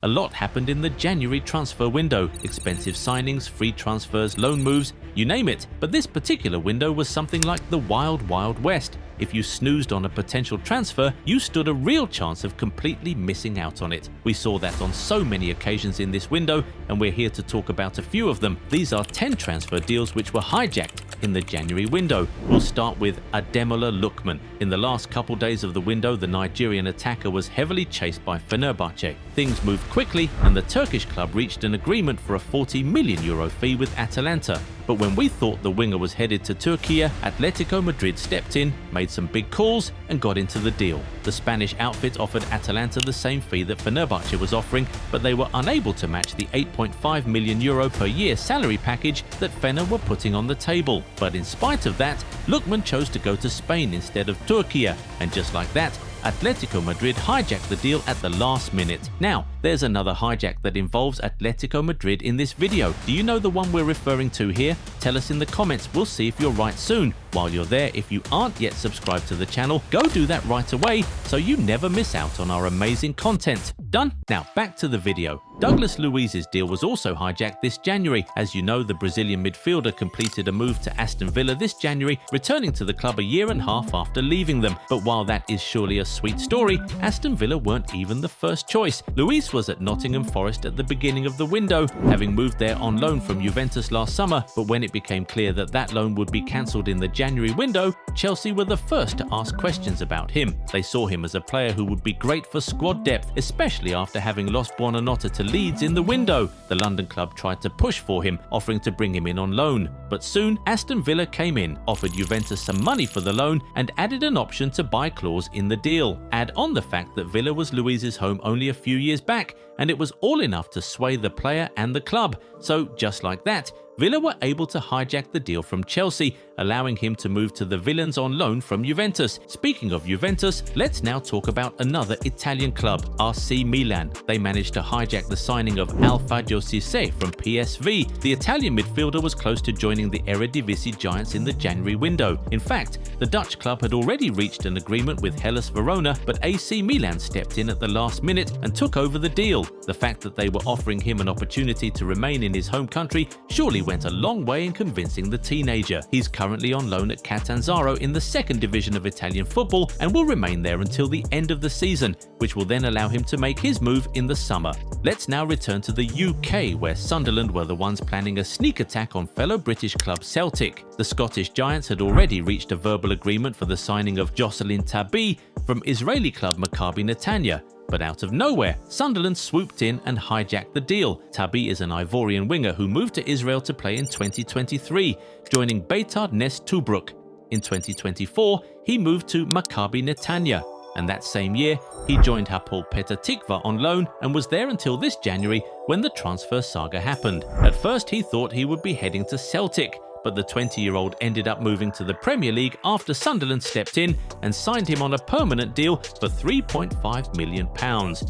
A lot happened in the January transfer window: expensive signings, free transfers, loan moves, you name it. But this particular window was something like the Wild Wild West. If you snoozed on a potential transfer, you stood a real chance of completely missing out on it. We saw that on so many occasions in this window, and we're here to talk about a few of them. These are 10 transfer deals which were hijacked in the January window. We'll start with Ademola Lookman. In the last couple days of the window, the Nigerian attacker was heavily chased by Fenerbahce. Things moved quickly, and the Turkish club reached an agreement for a €40 million fee with Atalanta. But when we thought the winger was headed to Turkey, Atletico Madrid stepped in, made some big calls, and got into the deal. The Spanish outfit offered Atalanta the same fee that Fenerbahce was offering, but they were unable to match the €8.5 million per year salary package that Fener were putting on the table. But in spite of that, Lookman chose to go to Spain instead of Turkey, and just like that, Atletico Madrid hijacked the deal at the last minute. Now, there's another hijack that involves Atletico Madrid in this video. Do you know the one we're referring to here? Tell us in the comments, we'll see if you're right soon. While you're there, if you aren't yet subscribed to the channel, go do that right away so you never miss out on our amazing content. Done? Now back to the video. Douglas Luiz's deal was also hijacked this January. As you know, the Brazilian midfielder completed a move to Aston Villa this January, returning to the club a year and a half after leaving them. But while that is surely a sweet story, Aston Villa weren't even the first choice. Luiz was at Nottingham Forest at the beginning of the window, having moved there on loan from Juventus last summer. But when it became clear that that loan would be cancelled in the January window, Chelsea were the first to ask questions about him. They saw him as a player who would be great for squad depth, especially after having lost Buonanotte to Leeds in the window. The London club tried to push for him, offering to bring him in on loan. But soon, Aston Villa came in, offered Juventus some money for the loan, and added an option to buy clause in the deal. Add on the fact that Villa was Luiz's home only a few years back, and it was all enough to sway the player and the club. So just like that, Villa were able to hijack the deal from Chelsea, allowing him to move to the Villains on loan from Juventus. Speaking of Juventus, let's now talk about another Italian club, AC Milan. They managed to hijack the signing of Alfredo Cisse from PSV. The Italian midfielder was close to joining the Eredivisie giants in the January window. In fact, the Dutch club had already reached an agreement with Hellas Verona, but AC Milan stepped in at the last minute and took over the deal. The fact that they were offering him an opportunity to remain in his home country surely went a long way in convincing the teenager. He's currently on loan at Catanzaro in the second division of Italian football and will remain there until the end of the season, which will then allow him to make his move in the summer. Let's now return to the UK, where Sunderland were the ones planning a sneak attack on fellow British club Celtic. The Scottish Giants had already reached a verbal agreement for the signing of Jocelyn Tabi from Israeli club Maccabi Netanya. But out of nowhere, Sunderland swooped in and hijacked the deal. Tabi is an Ivorian winger who moved to Israel to play in 2023, joining Beitar Nes Tobruk. In 2024, he moved to Maccabi Netanya, and that same year, he joined Hapoel Petah Tikva on loan and was there until this January when the transfer saga happened. At first, he thought he would be heading to Celtic, but the 20-year-old ended up moving to the Premier League after Sunderland stepped in and signed him on a permanent deal for £3.5 million.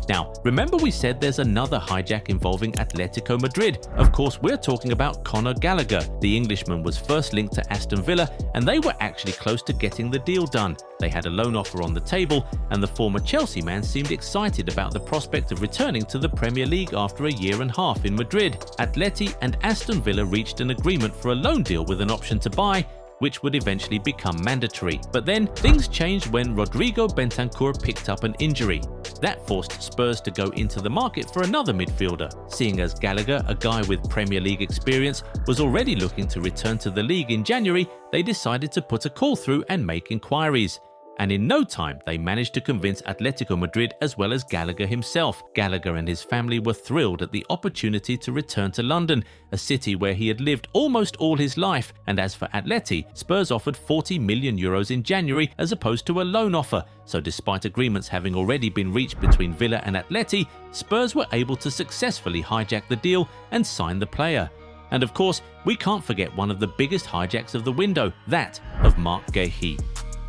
Now, remember we said there's another hijack involving Atletico Madrid. Of course, we're talking about Conor Gallagher. The Englishman was first linked to Aston Villa, and they were actually close to getting the deal done. They had a loan offer on the table, and the former Chelsea man seemed excited about the prospect of returning to the Premier League after a year and a half in Madrid. Atleti and Aston Villa reached an agreement for a loan deal with an option to buy, which would eventually become mandatory. But then things changed when Rodrigo Bentancur picked up an injury. That forced Spurs to go into the market for another midfielder. Seeing as Gallagher, a guy with Premier League experience, was already looking to return to the league in January, they decided to put a call through and make inquiries. And in no time, they managed to convince Atletico Madrid as well as Gallagher himself. Gallagher and his family were thrilled at the opportunity to return to London, a city where he had lived almost all his life. And as for Atleti, Spurs offered €40 million in January as opposed to a loan offer. So despite agreements having already been reached between Villa and Atleti, Spurs were able to successfully hijack the deal and sign the player. And of course, we can't forget one of the biggest hijacks of the window, that of Marc Guehi.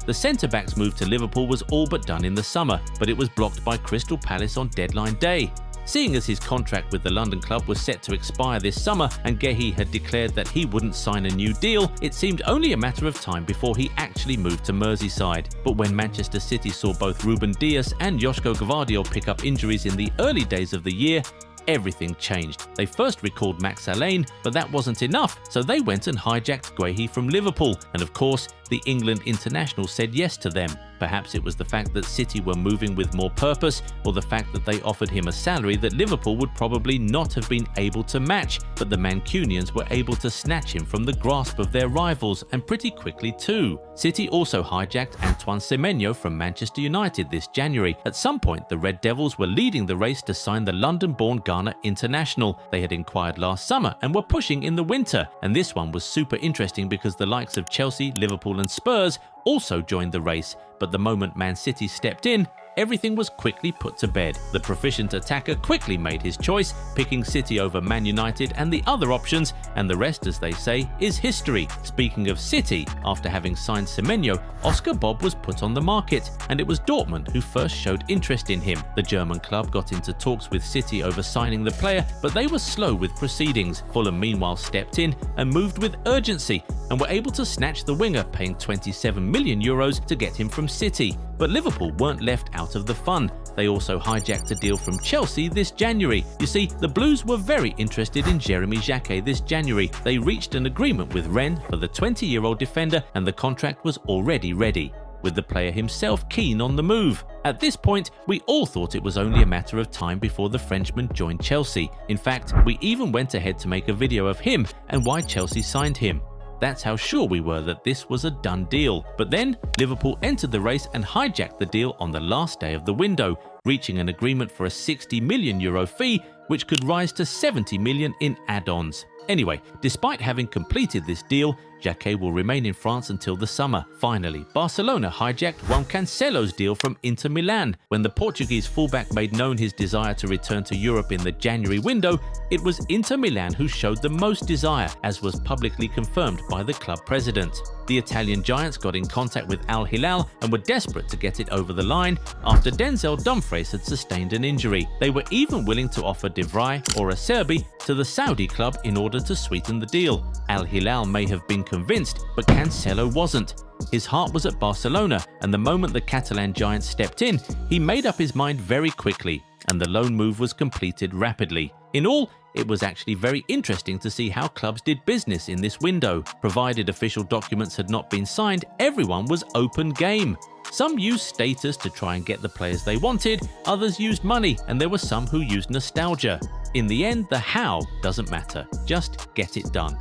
The centre-back's move to Liverpool was all but done in the summer, but it was blocked by Crystal Palace on deadline day. Seeing as his contract with the London club was set to expire this summer and Guehi had declared that he wouldn't sign a new deal, it seemed only a matter of time before he actually moved to Merseyside. But when Manchester City saw both Ruben Dias and Joško Gvardiol pick up injuries in the early days of the year, everything changed. They first recalled Max Alleyne, but that wasn't enough, so they went and hijacked Guehi from Liverpool, and of course, the England international said yes to them. Perhaps it was the fact that City were moving with more purpose, or the fact that they offered him a salary that Liverpool would probably not have been able to match, but the Mancunians were able to snatch him from the grasp of their rivals, and pretty quickly too. City also hijacked Antoine Semenyo from Manchester United this January. At some point, the Red Devils were leading the race to sign the London-born Ghana international. They had inquired last summer and were pushing in the winter, and this one was super interesting because the likes of Chelsea, Liverpool and Spurs also joined the race, but the moment Man City stepped in, everything was quickly put to bed. The proficient attacker quickly made his choice, picking City over Man United and the other options, and the rest, as they say, is history. Speaking of City, after having signed Semenyo, Oscar Bobb was put on the market, and it was Dortmund who first showed interest in him. The German club got into talks with City over signing the player, but they were slow with proceedings. Fulham meanwhile stepped in and moved with urgency, and were able to snatch the winger, paying €27 million to get him from City. But Liverpool weren't left out of the fun. They also hijacked a deal from Chelsea this January. You see, the Blues were very interested in Jeremy Jacquet this January. They reached an agreement with Rennes for the 20-year-old defender, and the contract was already ready, with the player himself keen on the move. At this point, we all thought it was only a matter of time before the Frenchman joined Chelsea. In fact, we even went ahead to make a video of him and why Chelsea signed him. That's how sure we were that this was a done deal. But then, Liverpool entered the race and hijacked the deal on the last day of the window, reaching an agreement for a €60 million fee, which could rise to €70 million in add-ons. Anyway, despite having completed this deal, Jacquet will remain in France until the summer. Finally, Barcelona hijacked Juan Cancelo's deal from Inter Milan. When the Portuguese fullback made known his desire to return to Europe in the January window, it was Inter Milan who showed the most desire, as was publicly confirmed by the club president. The Italian giants got in contact with Al Hilal and were desperate to get it over the line after Denzel Dumfries had sustained an injury. They were even willing to offer De Vrij or Acerbi to the Saudi club in order to sweeten the deal. Al Hilal may have been convinced, but Cancelo wasn't. His heart was at Barcelona, and the moment the Catalan giants stepped in, he made up his mind very quickly, and the loan move was completed rapidly. In all, it was actually very interesting to see how clubs did business in this window. Provided official documents had not been signed, everyone was open game. Some used status to try and get the players they wanted, others used money, and there were some who used nostalgia. In the end, the how doesn't matter, just get it done.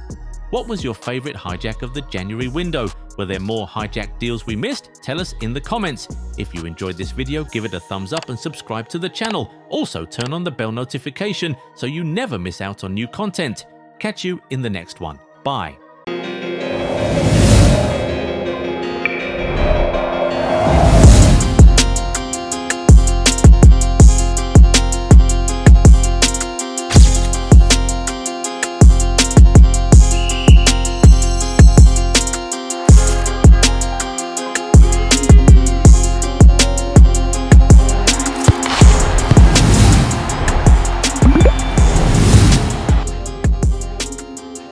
What was your favourite hijack of the January window? Were there more hijack deals we missed? Tell us in the comments. If you enjoyed this video, give it a thumbs up and subscribe to the channel. Also turn on the bell notification so you never miss out on new content. Catch you in the next one. Bye.